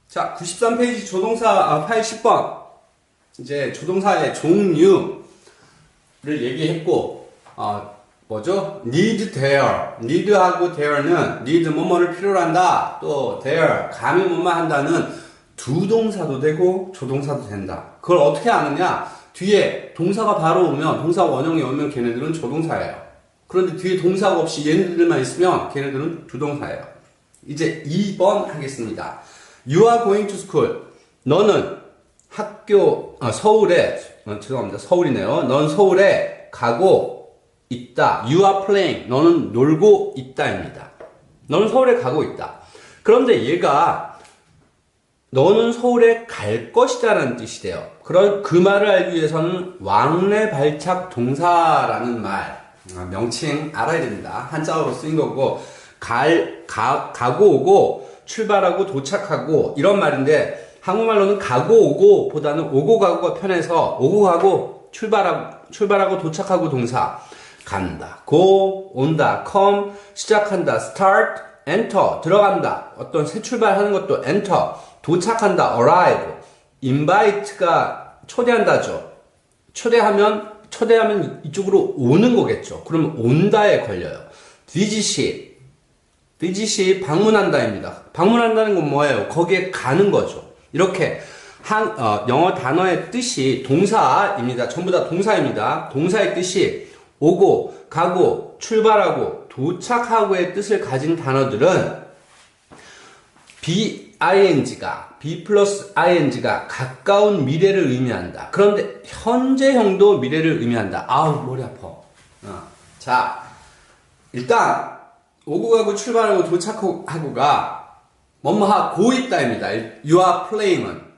자, 93페이지 조동사 파일 10번. 이제 조동사의 종류를 얘기했고, 뭐죠? need there. need하고 there는 need 뭐뭐를 필요로 한다. 또 there, 감히 뭐뭐 한다는 두 동사도 되고 조동사도 된다. 그걸 어떻게 아느냐? 뒤에 동사가 바로 오면, 동사 원형이 오면 걔네들은 조동사예요. 그런데 뒤에 동사가 없이 얘네들만 있으면 걔네들은 두 동사예요. 이제 2번 하겠습니다. You are going to school. 너는 학교, 서울에, 죄송합니다. 서울이네요. 넌 서울에 가고 있다. You are playing. 너는 놀고 있다입니다. 너는 서울에 가고 있다. 그런데 얘가 너는 서울에 갈 것이다라는 뜻이 돼요. 그 말을 알기 위해서는 왕래 발착 동사라는 말, 명칭 알아야 됩니다. 한자어로 쓰인 거고, 가고 오고, 출발하고 도착하고, 이런 말인데, 한국말로는 가고 오고 보다는 오고 가고가 편해서, 오고 가고, 출발하고 도착하고 동사. 간다, go, 온다, come, 시작한다, start, enter, 들어간다. 어떤 새 출발하는 것도 enter, 도착한다, arrive, invite가 초대한다죠. 초대하면 이쪽으로 오는 거겠죠. 그러면 온다에 걸려요. visit 방문한다입니다. 방문한다는 건 뭐예요? 거기에 가는 거죠. 이렇게 영어 단어의 뜻이 동사입니다. 전부 다 동사입니다. 동사의 뜻이 오고, 가고, 출발하고, 도착하고의 뜻을 가진 단어들은 B 플러스 ing가 가까운 미래를 의미한다. 그런데 현재형도 미래를 의미한다. 아우, 머리 아파. 자, 일단 오고 가고 출발하고 도착하고가 뭐뭐하고 있다입니다. You are playing은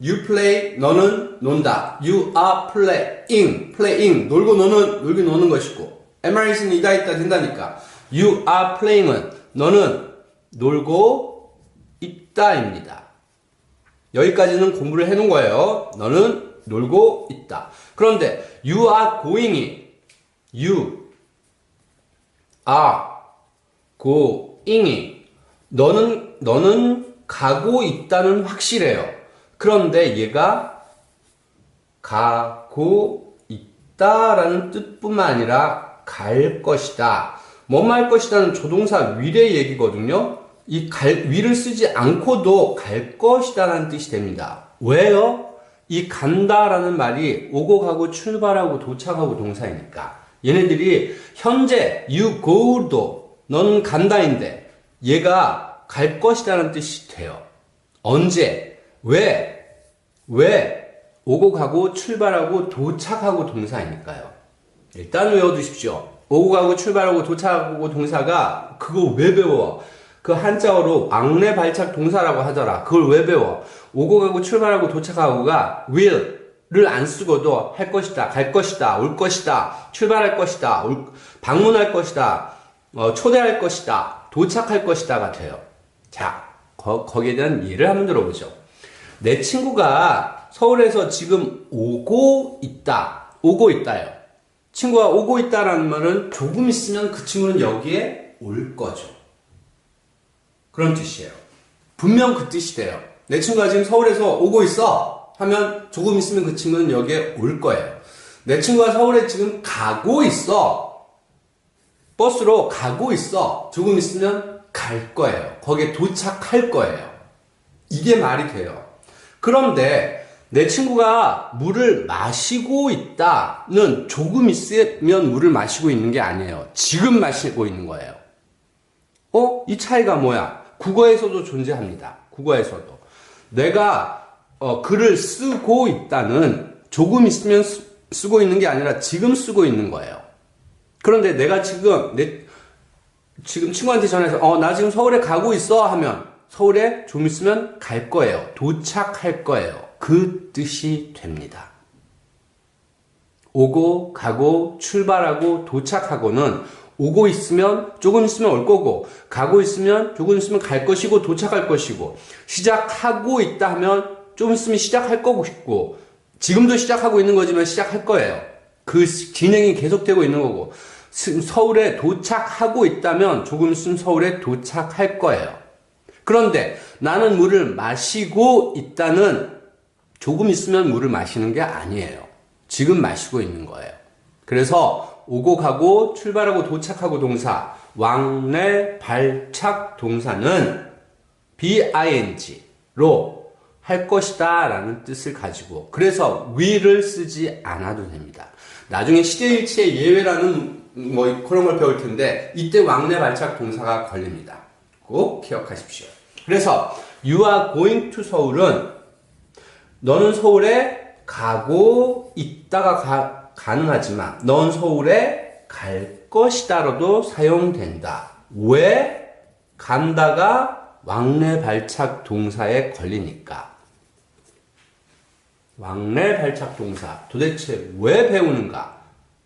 You play, 너는 논다. You are playing, 놀고 노는 것이고, MRS는 이다 있다 된다니까. You are playing은 너는 놀고 있다입니다. 여기까지는 공부를 해놓은 거예요. 너는 놀고 있다. 그런데 you are going이 you are going이 너는 가고 있다는 확실해요. 그런데 얘가 가고 있다라는 뜻뿐만 아니라 갈 것이다. 뭐뭐 할 것이다는 조동사 위의 얘기거든요. 이 위를 쓰지 않고도 갈 것이다라는 뜻이 됩니다. 왜요? 이 간다라는 말이 오고 가고 출발하고 도착하고 동사이니까. 얘네들이 현재 you go도 너는 간다인데 얘가 갈 것이다라는 뜻이 돼요. 언제? 왜 오고 가고 출발하고 도착하고 동사이니까요. 일단 외워두십시오. 오고 가고 출발하고 도착하고 동사가 그거 왜 배워? 그 한자어로 왕래 발착 동사라고 하더라. 그걸 왜 배워? 오고 가고 출발하고 도착하고가 will를 안 쓰고도 할 것이다, 갈 것이다, 올 것이다, 출발할 것이다, 방문할 것이다, 초대할 것이다, 도착할 것이다가 돼요. 자, 거기에 대한 예를 한번 들어보죠. 내 친구가 서울에서 지금 오고 있다요. 친구가 오고 있다라는 말은 조금 있으면 그 친구는 여기에 올 거죠. 그런 뜻이에요. 분명 그 뜻이 돼요. 내 친구가 지금 서울에서 오고 있어 하면 조금 있으면 그 친구는 여기에 올 거예요. 내 친구가 서울에 지금 가고 있어. 버스로 가고 있어. 조금 있으면 갈 거예요. 거기에 도착할 거예요. 이게 말이 돼요. 그런데 내 친구가 물을 마시고 있다는 조금 있으면 물을 마시고 있는 게 아니에요. 지금 마시고 있는 거예요. 이 차이가 뭐야? 국어에서도 존재합니다. 국어에서도. 내가 글을 쓰고 있다는 조금 있으면 쓰고 있는 게 아니라 지금 쓰고 있는 거예요. 그런데 내가 지금 친구한테 전해서 나 지금 서울에 가고 있어 하면 서울에 좀 있으면 갈 거예요. 도착할 거예요. 그 뜻이 됩니다. 오고 가고 출발하고 도착하고는 오고 있으면 조금 있으면 올 거고, 가고 있으면 조금 있으면 갈 것이고 도착할 것이고, 시작하고 있다 하면 좀 있으면 시작할 거고 싶고, 지금도 시작하고 있는 거지만 시작할 거예요. 그 진행이 계속되고 있는 거고, 서울에 도착하고 있다면 조금 있으면 서울에 도착할 거예요. 그런데 나는 물을 마시고 있다는 조금 있으면 물을 마시는 게 아니에요. 지금 마시고 있는 거예요. 그래서 오고 가고 출발하고 도착하고 동사 왕래 발착 동사는 BING로 할 것이다 라는 뜻을 가지고 그래서 will을 쓰지 않아도 됩니다. 나중에 시제일치의 예외라는 그런 걸 배울 텐데 이때 왕래 발착 동사가 걸립니다. 꼭 기억하십시오. 그래서 you are going to 서울은 너는 서울에 가고 있다가 가능하지만 넌 서울에 갈 것이다로도 사용된다. 왜? 간다가 왕래 발착 동사에 걸리니까. 왕래 발착 동사 도대체 왜 배우는가?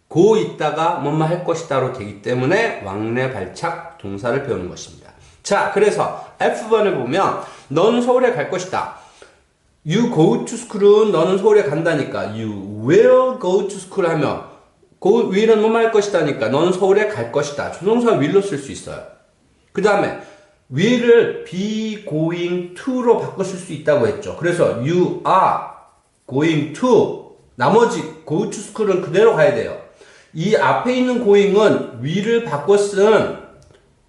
고 있다가 뭐뭐 할 것이다로 되기 때문에 왕래 발착 동사를 배우는 것입니다. 자, 그래서 F번에 보면 너는 서울에 갈 것이다. You go to school은 너는 서울에 간다니까 you will go to school 하면 go will은 뭐뭐 할 것이다니까 너는 서울에 갈 것이다. 조동사 will로 쓸 수 있어요. 그 다음에 will을 be going to로 바꿔 쓸 수 있다고 했죠. 그래서 you are going to 나머지 go to school은 그대로 가야 돼요. 이 앞에 있는 going은 will을 바꿔 쓴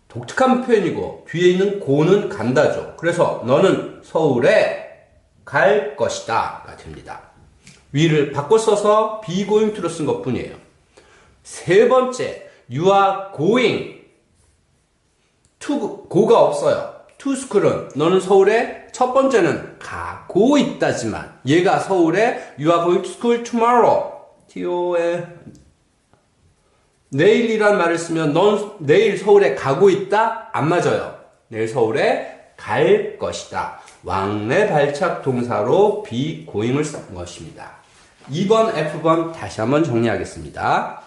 독특한 표현이고 뒤에 있는 go는 간다죠. 그래서 너는 서울에 갈 것이다 가 됩니다. will을 바꿔 써서 be going to로 쓴 것 뿐이에요. 세 번째 you are going to go가 없어요. to school은 너는 서울에 첫 번째는 가고 있다지만 얘가 서울에 you are going to school tomorrow TO에 내일이란 말을 쓰면 넌 내일 서울에 가고 있다? 안 맞아요. 내일 서울에 갈 것이다. 왕래 발착 동사로 be going을 쓴 것입니다. 2번, F번 다시 한번 정리하겠습니다.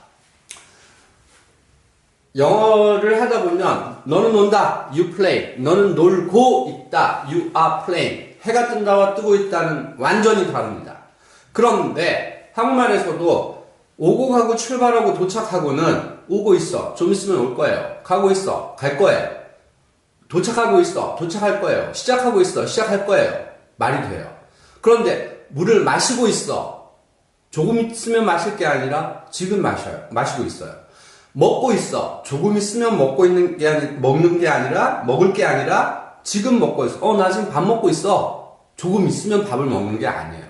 영어를 하다 보면 너는 논다, you play. 너는 놀고 있다, you are playing. 해가 뜬다와 뜨고 있다는 완전히 다릅니다. 그런데 한국말에서도 오고 가고 출발하고 도착하고는 오고 있어. 좀 있으면 올 거예요. 가고 있어. 갈 거예요. 도착하고 있어. 도착할 거예요. 시작하고 있어. 시작할 거예요. 말이 돼요. 그런데 물을 마시고 있어. 조금 있으면 마실 게 아니라 지금 마시고 있어요. 먹고 있어. 조금 있으면 먹는 게 아니라 먹을 게 아니라 지금 먹고 있어. 나 지금 밥 먹고 있어. 조금 있으면 밥을 먹는 게 아니에요.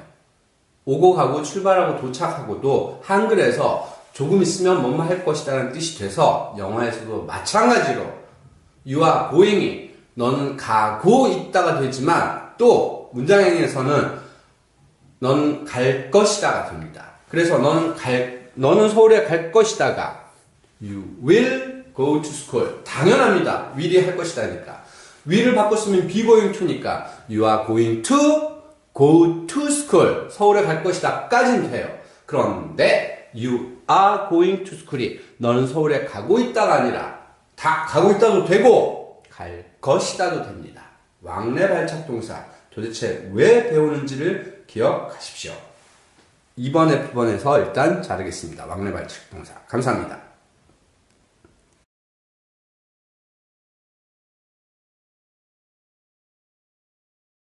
오고 가고 출발하고 도착하고도 한글에서 조금 있으면 뭐뭐 할 것이라는 뜻이 돼서 영어에서도 마찬가지로 you are going이 너는 가고 있다가 되지만 또 문장행에서는 너는 갈 것이다가 됩니다. 그래서 너는 서울에 갈 것이다가 you will go to school. 당연합니다. will이 할 것이다니까. will을 바꿨으면 be going to니까 you are going to go to school. 서울에 갈 것이다 까진 돼요. 그런데 you are going to school이 너는 서울에 가고 있다가 아니라 다 가고 있다도 되고 갈 것이다도 됩니다. 왕래 발착 동사 도대체 왜 배우는지를 기억하십시오. 2번 F번에서 일단 자르겠습니다. 왕래 발착 동사. 감사합니다.